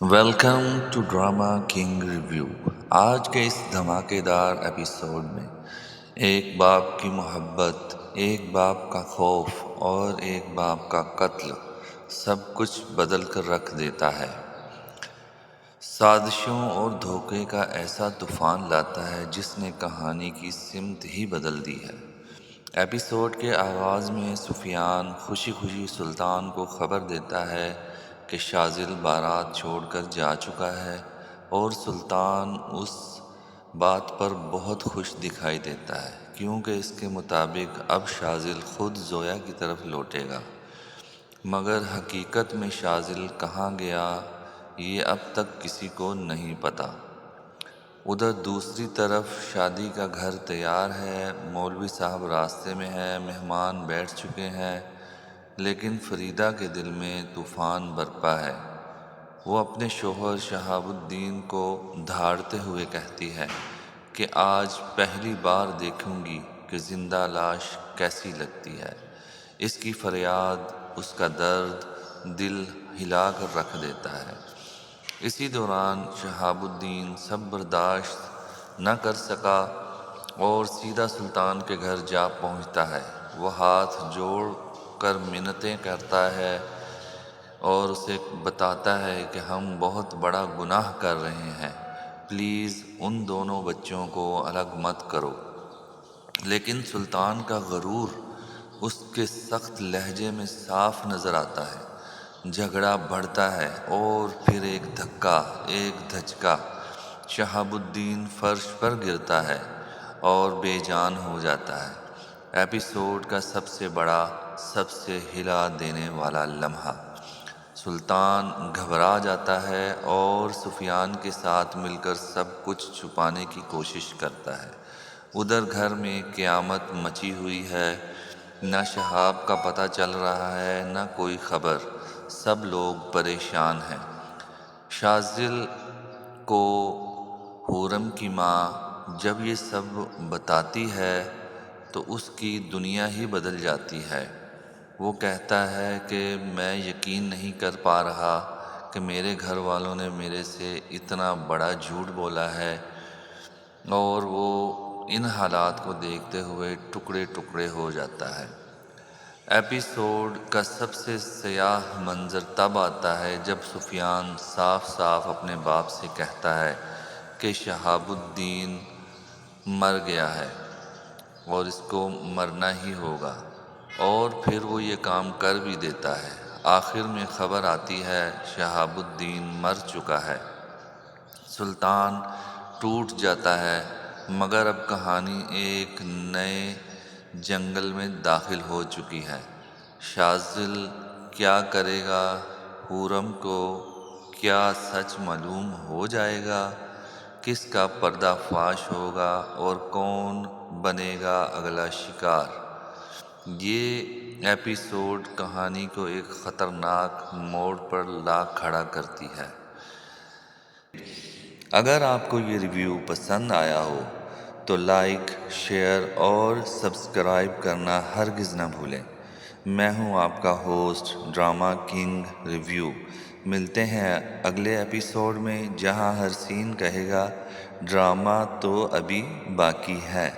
Welcome to drama king review. آج کے اس دھماکے دار ایپیسوڈ میں ایک باپ کی محبت، ایک باپ کا خوف اور ایک باپ کا قتل سب کچھ بدل کر رکھ دیتا ہے۔ سازشوں اور دھوکے کا ایسا طوفان لاتا ہے جس نے کہانی کی سمت ہی بدل دی ہے۔ ایپیسوڈ کے آغاز میں سفیان خوشی خوشی سلطان کو خبر دیتا ہے کہ شاذل بارات چھوڑ کر جا چکا ہے، اور سلطان اس بات پر بہت خوش دکھائی دیتا ہے کیونکہ اس کے مطابق اب شاذل خود زویا کی طرف لوٹے گا۔ مگر حقیقت میں شاذل کہاں گیا یہ اب تک کسی کو نہیں پتہ۔ ادھر دوسری طرف شادی کا گھر تیار ہے، مولوی صاحب راستے میں ہیں، مہمان بیٹھ چکے ہیں، لیکن فریدہ کے دل میں طوفان برپا ہے۔ وہ اپنے شوہر شہاب الدین کو دھاڑتے ہوئے کہتی ہے کہ آج پہلی بار دیکھوں گی کہ زندہ لاش کیسی لگتی ہے۔ اس کی فریاد، اس کا درد دل ہلا کر رکھ دیتا ہے۔ اسی دوران شہاب الدین سب برداشت نہ کر سکا اور سیدھا سلطان کے گھر جا پہنچتا ہے۔ وہ ہاتھ جوڑ کر منتیں کرتا ہے اور اسے بتاتا ہے کہ ہم بہت بڑا گناہ کر رہے ہیں، پلیز ان دونوں بچوں کو الگ مت کرو۔ لیکن سلطان کا غرور اس کے سخت لہجے میں صاف نظر آتا ہے۔ جھگڑا بڑھتا ہے اور پھر ایک دھکا، ایک دھچکا، شہاب الدین فرش پر گرتا ہے اور بے جان ہو جاتا ہے۔ ایپیسوڈ کا سب سے بڑا، سب سے ہلا دینے والا لمحہ۔ سلطان گھبرا جاتا ہے اور سفیان کے ساتھ مل کر سب کچھ چھپانے کی کوشش کرتا ہے۔ ادھر گھر میں قیامت مچی ہوئی ہے، نہ شہاب کا پتہ چل رہا ہے، نہ کوئی خبر، سب لوگ پریشان ہیں۔ شاذل کو حورم کی ماں جب یہ سب بتاتی ہے تو اس کی دنیا ہی بدل جاتی ہے۔ وہ کہتا ہے کہ میں یقین نہیں کر پا رہا کہ میرے گھر والوں نے میرے سے اتنا بڑا جھوٹ بولا ہے، اور وہ ان حالات کو دیکھتے ہوئے ٹکڑے ٹکڑے ہو جاتا ہے۔ ایپیسوڈ کا سب سے سیاہ منظر تب آتا ہے جب سفیان صاف صاف اپنے باپ سے کہتا ہے کہ شہاب الدین مر گیا ہے اور اس کو مرنا ہی ہوگا، اور پھر وہ یہ کام کر بھی دیتا ہے۔ آخر میں خبر آتی ہے شہاب الدین مر چکا ہے۔ سلطان ٹوٹ جاتا ہے، مگر اب کہانی ایک نئے جنگل میں داخل ہو چکی ہے۔ شاذل کیا کرے گا؟ حورم کو کیا سچ معلوم ہو جائے گا؟ کس کا پردہ فاش ہوگا اور کون بنے گا اگلا شکار؟ یہ ایپیسوڈ کہانی کو ایک خطرناک موڑ پر لا کھڑا کرتی ہے۔ اگر آپ کو یہ ریویو پسند آیا ہو تو لائک، شیئر اور سبسکرائب کرنا ہرگز نہ بھولیں۔ میں ہوں آپ کا ہوسٹ ڈراما کنگ ریویو۔ ملتے ہیں اگلے ایپیسوڈ میں جہاں ہر سین کہے گا ڈرامہ تو ابھی باقی ہے۔